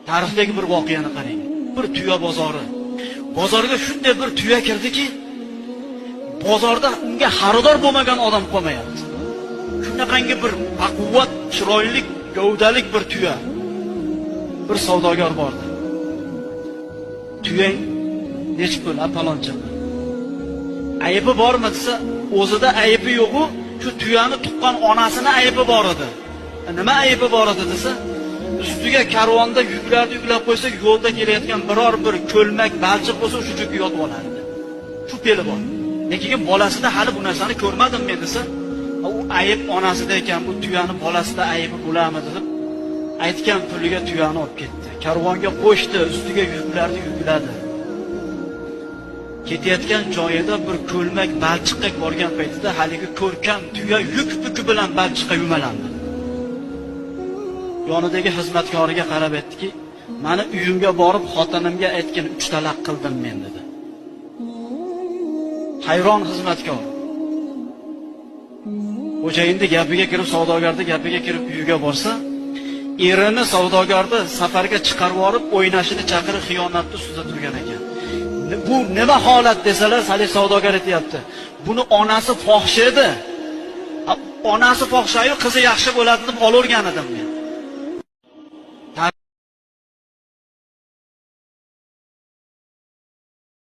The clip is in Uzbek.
Tarixdagi bir voqeani qarang. Bir tuya bozori. Bozorga shunday bir tuya kirdiki, bozorda unga xaridor bo'lmagan odam qolmayapti. Shunaqangi bir baquvvat, chiroyli, gavdalik bir tuya. Bir savdogar bordi. Tuyang nech pul, paloncha. Aybi bormi desa, o'zida aybi yo'q-ku, shu tuyani tuqqan onasini aybi bor edi. Nima aybi bor edi desa, ustiga karvonda yuklarni yuklab qo'ysa, yo'lda kelayotgan biror bir ko'lmak, balchiq bo'lsa, shu joyga yotib olardi. Shu peli bor. Lekin bolasida hali bu narsani ko'rmadim men desa, u ayib onasida ekan, bu tuyani bolasida aybi bo'larmi deb aytgan puliga tuyani olib ketdi. Karvonga qo'shdi, ustiga yuklarni yukladi. Ketayotgan joyida bir ko'lmak, balchiqqa borgan paytida haligi ko'rkam tuya yuk buki bilan balchiqqa yumalandi. Yonidagi xizmatkoriga qarab aytdiki, "Meni uyimga borib xotinimga aytgin, 3 talaq qildim men" dedi. Hayron xizmatkor. Xo'jayinning gapiga kirib, savdogarning gapiga kirib uyiga borsa, erini savdogarni safarga chiqarib yorib, o'ynashini chaqirib xiyonatni ustida turgan ekan. Bu nima holat desalar, hali savdogar aytayapti. Buni onasi fohisha edi. Onasi fohishayu qizi yaxshi bo'ladi deb olorgan edim men.